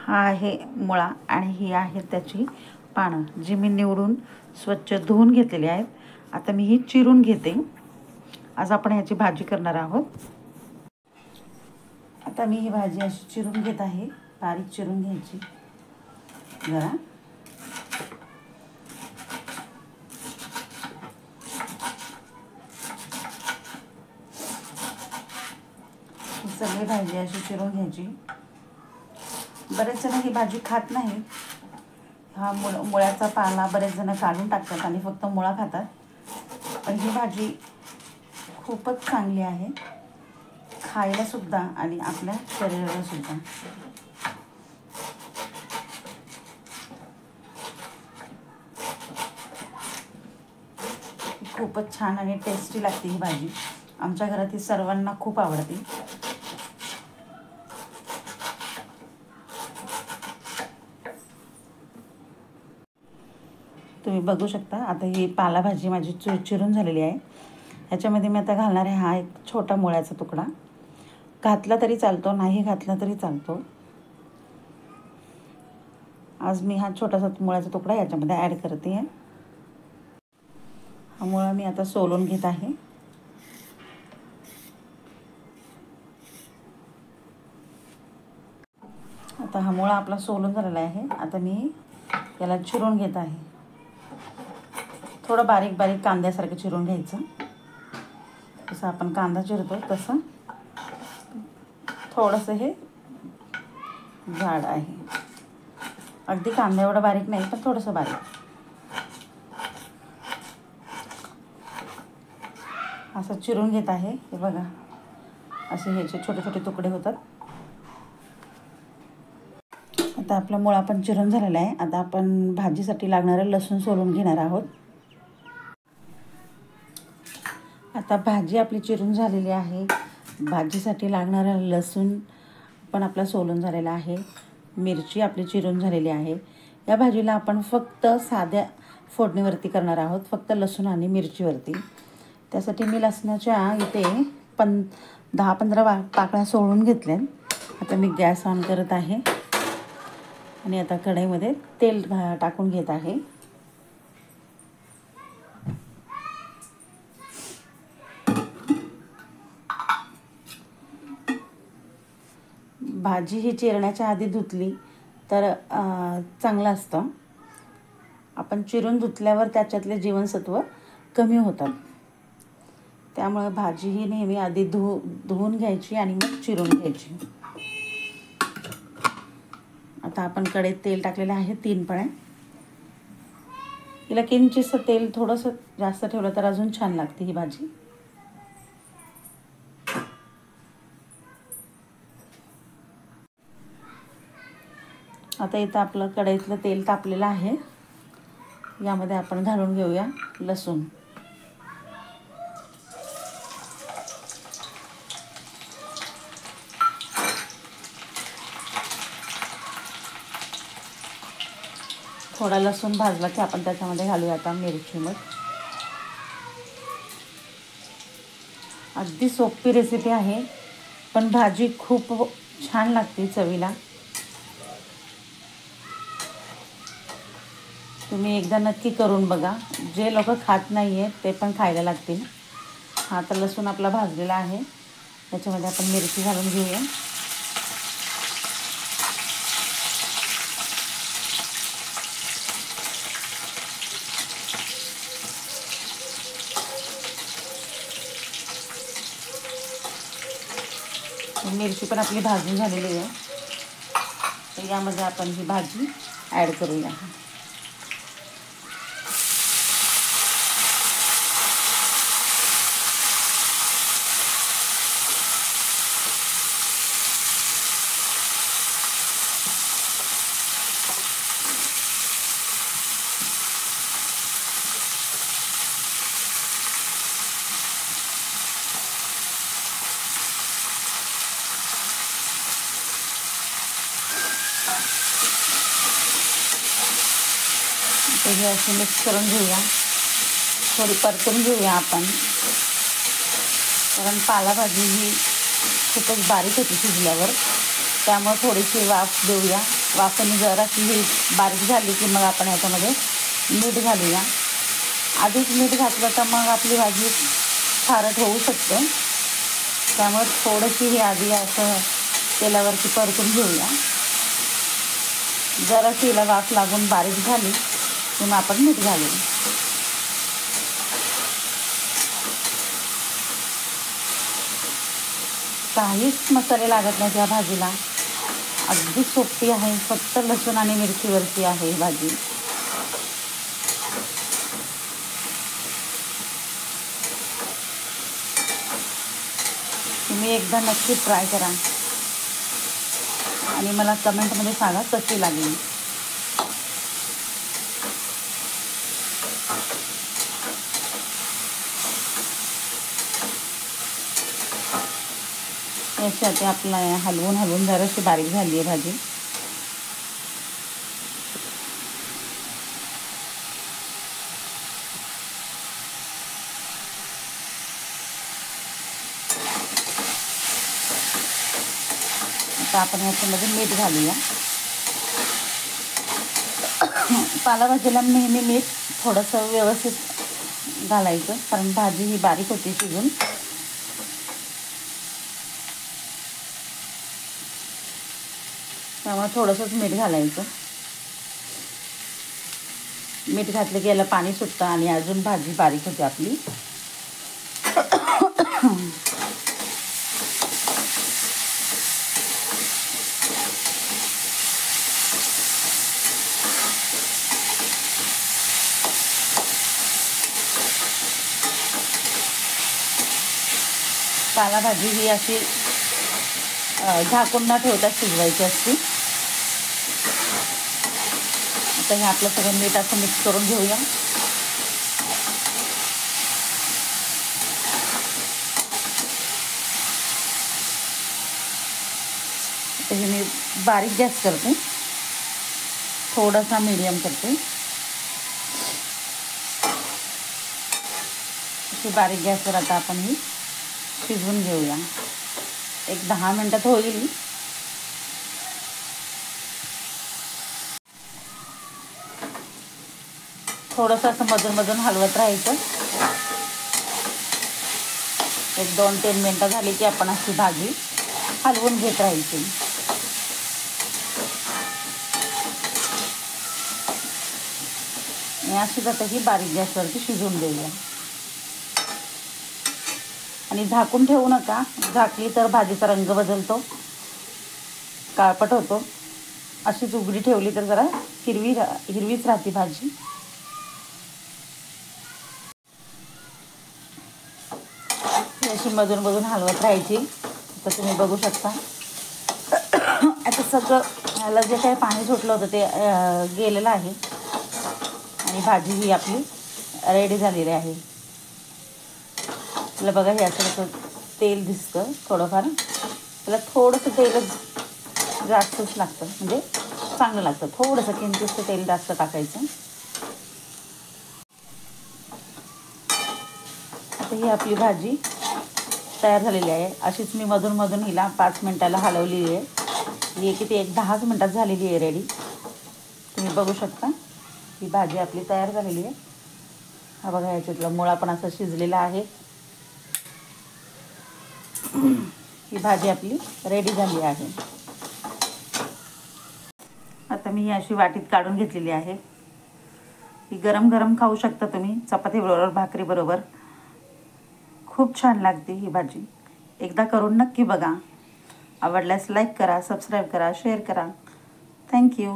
हा आहे मुळा आणि ही आहे त्याची पानं जी मी निवडून स्वच्छ धुवून घेतलेली आहेत. आता मी ही चिरून घेते. आज आपण ह्याची भाजी करणार आहोत. आता मी ही भाजी अशी चिरून घेत आहे. बारीक चिरून घ्यायची जरा. सगळी भाजी अशी चिरून घ्यायची. बरेच जण ही भाजी खात नाहीत. हा मुळ्याचा पाला बरेच जण काढून टाकतात आणि फक्त मुळा खातात. पण ही भाजी खूपच चांगली आहे खायला सुद्धा आणि आपल्या शरीराला सुद्धा. खूपच छान आणि टेस्टी लागते ही भाजी. आमच्या घरात ही सर्वांना खूप आवडते. तुम्ही बघू शकता. आता ही पालाभाजी माझी चिरून झालेली आहे. ह्याच्यामध्ये मी आता घालणार आहे हा एक छोटा मुळ्याचा तुकडा. घातला तरी चालतो, नाही घातला तरी चालतो. आज मी हा छोटासा मुळ्याचा तुकडा याच्यामध्ये ॲड करते आहे. हा मुळा मी आता सोलून घेत आहे. आता हा मुळा आपला सोलून झालेला आहे. आता मी याला चिरून घेत आहे. थोडं बारीक बारीक कांद्यासारखं चिरून घ्यायचं. जसं आपण कांदा चिरतो तसं थोडंसं हे जाड आहे. अगदी कांदा एवढं बारीक नाही, पण थोडंसं बारीक. असं चिरून घेत आहे. हे बघा, असे ह्याचे छोटे छोटे तुकडे होतात. आता आपला मुळा पण चिरून झालेला आहे. आता आपण भाजीसाठी लागणारं लसूण सोलून घेणार आहोत. आता भाजी आपली चिरून झालेली आहे. भाजीसाठी लागणारा लसूण पण आपला सोलून झालेला आहे. मिरची आपली चिरून झालेली आहे. या भाजीला आपण फक्त साध्या फोडणीवरती करणार आहोत, फक्त लसूण आणि मिरचीवरती. त्यासाठी मी लसणाच्या इथे 10-15 पाकळ्या सोलून घेतल्या. आता मी गॅस ऑन करत आहे आणि आता कढईमध्ये तेल टाकून घेत आहे. भाजी ही चिरण्याच्या आधी धुतली तर चांगलं असतं. आपण चिरून धुतल्यावर त्याच्यातले जीवनसत्व कमी होतात. त्यामुळे भाजी ही नेहमी आधी धुवून घ्यायची आणि मग चिरून घ्यायची. आता आपण कढईत तेल टाकलेलं आहे 3 पळ्या. हिला किंचितसं तेल थोडंसं जास्त ठेवलं तर अजून छान लागते ही भाजी. आता इथं आपलं कढईतलं तेल तापलेलं आहे. यामध्ये आपण घालून घेऊया लसूण. थोडा लसूण भाजला की आपण त्याच्यामध्ये घालूया आता मिरची. मग अगदी सोपी रेसिपी आहे, पण भाजी खूप छान लागते चवीला. तुम्ही एकदा नक्की करून बघा. जे लोक खात नाही आहेत ते पण खायला लागतील. हा तर लसूण आपला भाजलेला आहे. त्याच्यामध्ये आपण मिरची घालून घेऊया. मिरची पण आपली भाजून झालेली आहे. तर यामध्ये आपण ही भाजी ॲड करूया. हे असे मिक्स करून घेऊया. थोडी परतून घेऊया आपण, कारण पालेभाजी ही खूपच बारीक होती शिजल्यावर. त्यामुळे थोडीशी वाफ देऊया वाफेने जराशी ही बारीक झाली की मग आपण याच्यामध्ये मीठ घालूया. आधीच मीठ घातलं तर मग आपली भाजी खारट होऊ शकते. त्यामुळे थोडंशी ही आधी असं तेलावरती परतून घेऊया. जराशी हिला वाफ लागून बारीक झाली की मग आपण मीठ घालू. काहीच मसाले लागत नाही त्या भाजीला. अगदी सोपी आहे, फक्त लसूण आणि मिरचीवरची आहे ही भाजी. तुम्ही एकदा नक्की ट्राय करा आणि मला कमेंटमध्ये सांगा कशी लागली. याच्यात आपला हलवून जराशी बारीक झाली आहे भाजी. आता आपण याच्यामध्ये मीठ घालूया. पालेभाजीला नेहमी मीठ थोडंसं व्यवस्थित घालायचं, कारण भाजी ही बारीक होती शिजून. त्यामुळे थोडंसंच मीठ घालायचं. मीठ घातलं की याला पाणी सुटतं आणि अजून भाजी बारीक होते आपली. पालेभाजी ही अशी झाकून न ठेवता शिजवायची असते. आता हे आपलं सगळं मीठ असं मिक्स करून घेऊया. आता हे मी बारीक गॅस करते, थोडासा मीडियम करते. अशी बारीक गॅसवर आता आपण ही शिजवून घेऊया. एक 10 मिनिटात होईल. थोडंसं असं मधून हलवत राहायचं. एक 2-3 मिनटं झाली की आपण अशी भाजी हलवून घेत राहायची. आणि अशी जातं ही बारीक गॅसवरती शिजवून देऊया. आणि झाकून ठेवू नका. झाकली तर भाजीचा रंग बदलतो, काळपट होतो. अशीच उघडी ठेवली तर जरा हिरवीच राहते भाजी. अशी मधून हलवत राहायची. तर तुम्ही बघू शकता आता सगळं ह्याला जे काही पाणी सुटलं होतं ते गेलेलं आहे आणि भाजी ही आपली रेडी झालेली आहे. त्याला बघा हे असं तेल दिसतं थोडंफार. त्याला थोडंसं तेलच जास्तच लागतं, म्हणजे चांगलं लागतं. थोडंसं किंचितचं तेल जास्त टाकायचं. आता ही आपली भाजी तयार झालेली आहे. अशीच मी मधून हिला 5 मिनटाला हलवलेली आहे. ही किती 10 मिनटात झालेली आहे रेडी. तुम्ही बघू शकता ही भाजी आपली तयार झालेली आहे. हा बघा याच्यातला मुळा पण असं शिजलेला आहे. ही भाजी आपली रेडी झाली आहे. आता मी ही अशी वाटीत काढून घेतलेली आहे. ही गरम गरम खाऊ शकता तुम्ही, चपातीबरोबर, भाकरीबरोबर. खूप छान लागते ही भाजी. एकदा करून नक्की बघा. आवडल्यास लाईक करा, सबस्क्राईब करा, शेअर करा. थँक्यू.